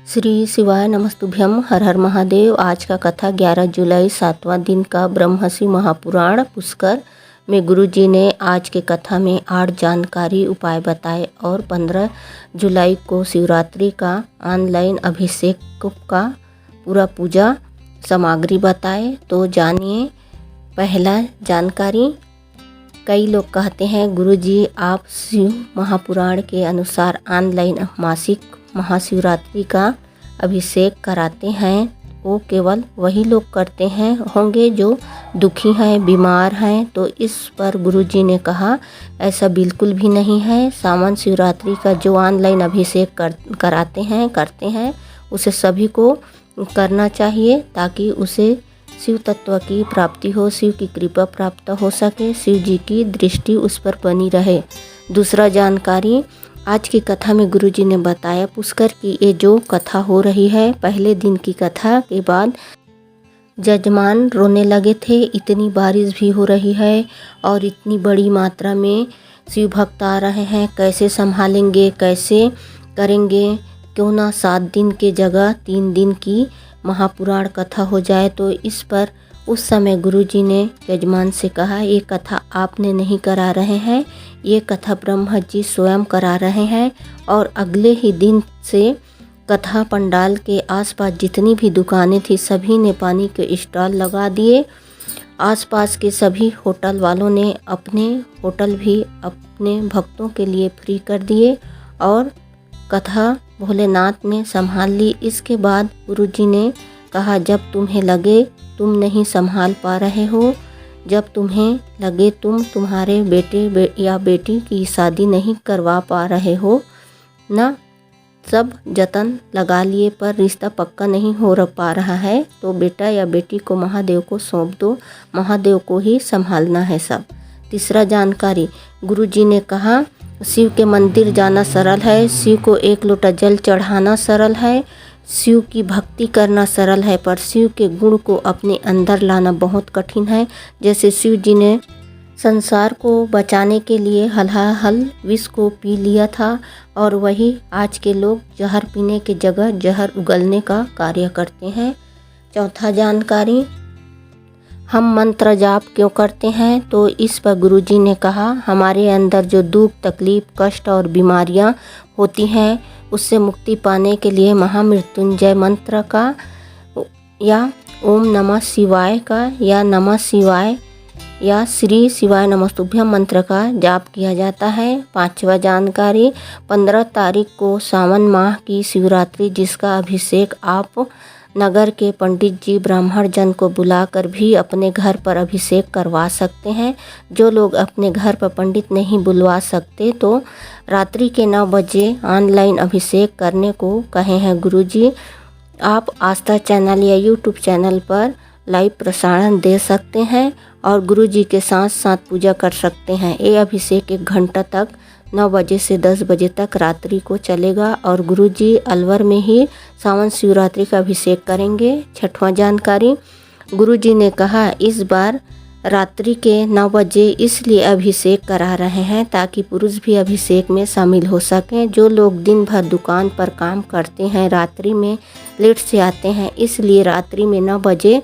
श्री शिवाय नमस्तुभ्यम। हर हर महादेव। आज का कथा 11 जुलाई 7वां दिन का ब्रह्मसी महापुराण पुष्कर में गुरुजी ने आज के कथा में 8 जानकारी उपाय बताए और 15 जुलाई को शिवरात्रि का ऑनलाइन अभिषेक का पूरा पूजा सामग्री बताए। तो जानिए पहला जानकारी। कई लोग कहते हैं गुरुजी आप शिव महापुराण के अनुसार ऑनलाइन मासिक महाशिवरात्रि का अभिषेक कराते हैं। वो केवल वही लोग करते हैं होंगे जो दुखी हैं, बीमार हैं। तो इस पर गुरुजी ने कहा ऐसा बिल्कुल भी नहीं है। सावन शिवरात्रि का जो ऑनलाइन अभिषेक करते हैं उसे सभी को करना चाहिए ताकि उसे शिव तत्व की प्राप्ति हो, शिव की कृपा प्राप्त हो सके, शिव जी की दृष्टि उस पर बनी रहे। दूसरा जानकारी। आज की कथा में गुरुजी ने बताया पुष्कर की ये जो कथा हो रही है, पहले दिन की कथा के बाद जजमान रोने लगे थे। इतनी बारिश भी हो रही है और इतनी बड़ी मात्रा में शिव भक्त आ रहे हैं, कैसे संभालेंगे, कैसे करेंगे। क्यों ना 7 दिन के जगह 3 दिन की महापुराण कथा हो जाए। तो इस पर उस समय गुरुजी ने यजमान से कहा ये कथा आपने नहीं करा रहे हैं, ये कथा ब्रह्मा जी स्वयं करा रहे हैं। और अगले ही दिन से कथा पंडाल के आसपास जितनी भी दुकानें थी सभी ने पानी के स्टॉल लगा दिए। आसपास के सभी होटल वालों ने अपने होटल भी अपने भक्तों के लिए फ्री कर दिए और कथा भोलेनाथ ने संभाल ली। इसके बाद गुरुजी ने कहा जब तुम्हें लगे तुम नहीं संभाल पा रहे हो, जब तुम्हें लगे तुम्हारे बेटे या बेटी की शादी नहीं करवा पा रहे हो ना, सब जतन लगा लिए पर रिश्ता पक्का नहीं हो पा रहा है, तो बेटा या बेटी को महादेव को सौंप दो, महादेव को ही संभालना है सब। तीसरा जानकारी। गुरुजी ने कहा शिव के मंदिर जाना सरल है, शिव को 1 लोटा जल चढ़ाना सरल है, शिव की भक्ति करना सरल है, पर शिव के गुण को अपने अंदर लाना बहुत कठिन है। जैसे शिव जी ने संसार को बचाने के लिए हलाहल विष को पी लिया था और वही आज के लोग जहर पीने के जगह जहर उगलने का कार्य करते हैं। चौथा जानकारी। हम मंत्र जाप क्यों करते हैं? तो इस पर गुरुजी ने कहा हमारे अंदर जो दुख, तकलीफ, कष्ट और बीमारियां होती हैं उससे मुक्ति पाने के लिए महामृत्युंजय मंत्र का या ओम नमः शिवाय का या नमः शिवाय या श्री शिवाय नमस्तुभ्यम मंत्र का जाप किया जाता है। 5वां जानकारी। 15 तारीख को सावन माह की शिवरात्रि जिसका अभिषेक आप नगर के पंडित जी ब्राह्मण जन को बुलाकर भी अपने घर पर अभिषेक करवा सकते हैं। जो लोग अपने घर पर पंडित नहीं बुलवा सकते तो रात्रि के 9 बजे ऑनलाइन अभिषेक करने को कहे हैं गुरुजी। आप आस्था चैनल या यूट्यूब चैनल पर लाइव प्रसारण दे सकते हैं और गुरुजी के साथ साथ पूजा कर सकते हैं। ये अभिषेक 1 घंटा तक 9 बजे से 10 बजे तक रात्रि को चलेगा और गुरुजी अलवर में ही सावन शिवरात्रि का अभिषेक करेंगे। 6वां जानकारी। गुरुजी ने कहा इस बार रात्रि के 9 बजे इसलिए अभिषेक करा रहे हैं ताकि पुरुष भी अभिषेक में शामिल हो सकें। जो लोग दिन भर दुकान पर काम करते हैं रात्रि में लेट से आते हैं, इसलिए रात्रि में 9 बजे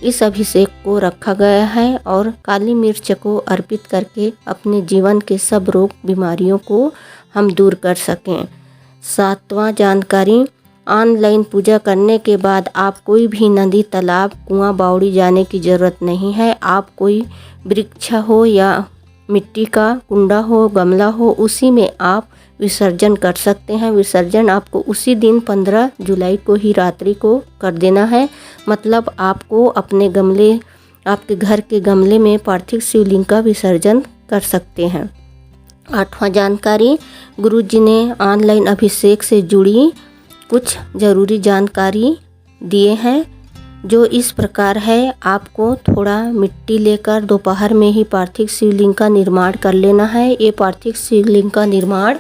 इस अभिषेक को रखा गया है और काली मिर्च को अर्पित करके अपने जीवन के सब रोग बीमारियों को हम दूर कर सकें। 7वां जानकारी। ऑनलाइन पूजा करने के बाद आप कोई भी नदी, तालाब, कुआं, बावड़ी जाने की ज़रूरत नहीं है। आप कोई वृक्ष हो या मिट्टी का कुंडा हो, गमला हो, उसी में आप विसर्जन कर सकते हैं। विसर्जन आपको उसी दिन 15 जुलाई को ही रात्रि को कर देना है। मतलब आपको अपने गमले, आपके घर के गमले में पार्थिव शिवलिंग का विसर्जन कर सकते हैं। 8वां जानकारी। गुरुजी ने ऑनलाइन अभिषेक से जुड़ी कुछ ज़रूरी जानकारी दिए हैं जो इस प्रकार है। आपको थोड़ा मिट्टी लेकर दोपहर में ही पार्थिव शिवलिंग का निर्माण कर लेना है। ये पार्थिव शिवलिंग का निर्माण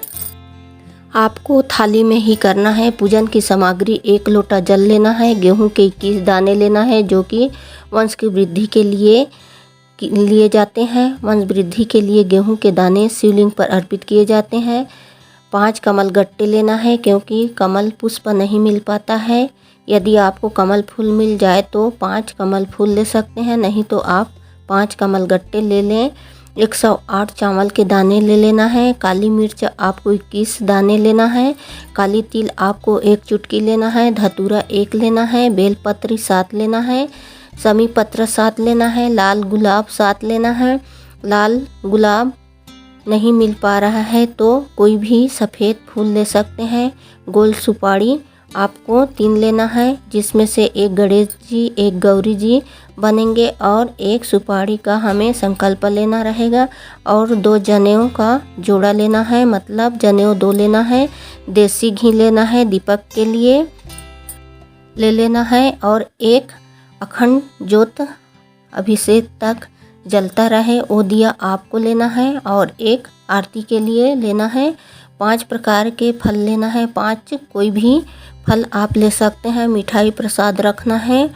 आपको थाली में ही करना है। पूजन की सामग्री 1 लोटा जल लेना है, गेहूं के 21 दाने लेना है जो कि वंश की वृद्धि के लिए जाते हैं। वंश वृद्धि के लिए गेहूं के दाने शिवलिंग पर अर्पित किए जाते हैं। 5 कमल गट्टे लेना है, क्योंकि कमल पुष्प नहीं मिल पाता है। यदि आपको कमल फूल मिल जाए तो 5 कमल फूल ले सकते हैं, नहीं तो आप 5 कमल गट्टे ले लें। 108 चावल के दाने ले लेना है। काली मिर्च आपको 21 दाने लेना है। काली तिल आपको 1 चुटकी लेना है। धतूरा 1 लेना है। बेलपत्री 7 लेना है। समी पत्र 7 लेना है। लाल गुलाब 7 लेना है। लाल गुलाब नहीं मिल पा रहा है तो कोई भी सफ़ेद फूल ले सकते हैं। गोल सुपारी आपको 3 लेना है, जिसमें से 1 गणेश जी 1 गौरी जी बनेंगे और 1 सुपारी का हमें संकल्प लेना रहेगा। और 2 जनेऊ का जोड़ा लेना है, मतलब जनेऊ 2 लेना है। देसी घी लेना है, दीपक के लिए ले लेना है। और 1 अखंड ज्योत अभिषेक तक जलता रहे वो दिया आपको लेना है। और 1 आरती के लिए लेना है। 5 प्रकार के फल लेना है। 5 कोई भी फल आप ले सकते हैं। मिठाई प्रसाद रखना है।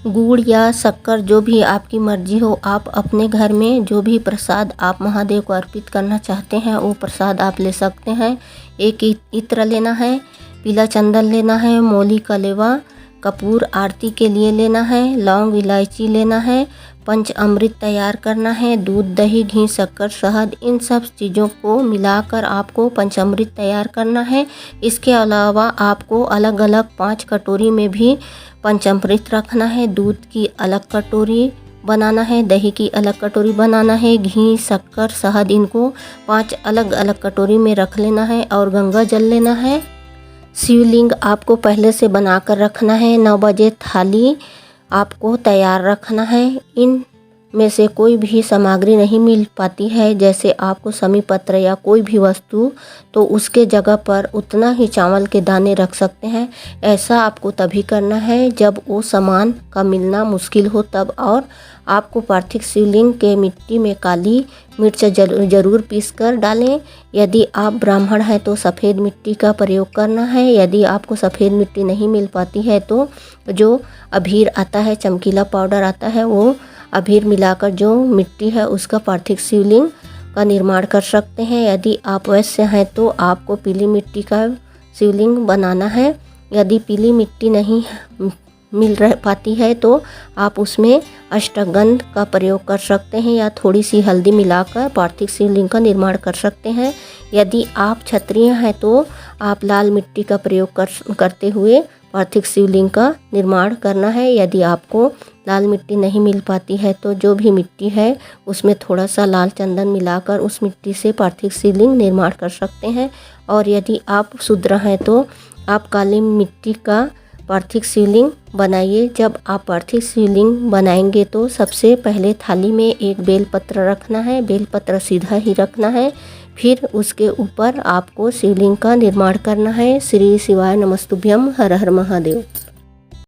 गुड़ या शक्कर जो भी आपकी मर्जी हो, आप अपने घर में जो भी प्रसाद आप महादेव को अर्पित करना चाहते हैं वो प्रसाद आप ले सकते हैं। 1 इत्र लेना है। पीला चंदन लेना है। मौली कलेवा कपूर आरती के लिए लेना है। लौंग इलायची लेना है। पंच अमृत तैयार करना है। दूध दही घी शक्कर शहद इन सब चीज़ों को मिलाकर आपको पंचामृत तैयार करना है। इसके अलावा आपको अलग अलग 5 कटोरी में भी पंचामृत रखना है। दूध की अलग कटोरी बनाना है। दही की अलग कटोरी बनाना है। घी शक्कर शहद इनको 5 अलग अलग कटोरी में रख लेना है। और गंगा जल लेना है। शिवलिंग आपको पहले से बनाकर रखना है। 9 बजे थाली आपको तैयार रखना है। इन में से कोई भी सामग्री नहीं मिल पाती है, जैसे आपको समी पत्र या कोई भी वस्तु, तो उसके जगह पर उतना ही चावल के दाने रख सकते हैं। ऐसा आपको तभी करना है जब वो सामान का मिलना मुश्किल हो तब। और आपको पार्थिव शिवलिंग के मिट्टी में काली मिर्च जरूर पीस कर डालें। यदि आप ब्राह्मण हैं तो सफ़ेद मिट्टी का प्रयोग करना है। यदि आपको सफ़ेद मिट्टी नहीं मिल पाती है तो जो अबीर आता है, चमकीला पाउडर आता है, वो अबीर मिलाकर जो मिट्टी है उसका पार्थिव शिवलिंग का निर्माण कर सकते हैं। यदि आप वैश्य हैं तो आपको पीली मिट्टी का शिवलिंग बनाना है। यदि पीली मिट्टी नहीं मिल पाती है तो आप उसमें अष्टगंध का प्रयोग कर सकते हैं या थोड़ी सी हल्दी मिलाकर पार्थिव शिवलिंग का निर्माण कर सकते हैं। यदि आप क्षत्रिय हैं तो आप लाल मिट्टी का प्रयोग करते हुए पार्थिव शिवलिंग का निर्माण करना है। यदि आपको लाल मिट्टी नहीं मिल पाती है तो जो भी मिट्टी है उसमें थोड़ा सा लाल चंदन मिलाकर उस मिट्टी से पार्थिव शिवलिंग निर्माण कर सकते हैं। और यदि आप शूद्र हैं तो आप काली मिट्टी का पार्थिव शिवलिंग बनाइए। जब आप पार्थिव शिवलिंग बनाएंगे तो सबसे पहले थाली में 1 बेलपत्र रखना है। बेलपत्र सीधा ही रखना है। फिर उसके ऊपर आपको शिवलिंग का निर्माण करना है। श्री शिवाय नमस्तुभ्यम। हर हर महादेव।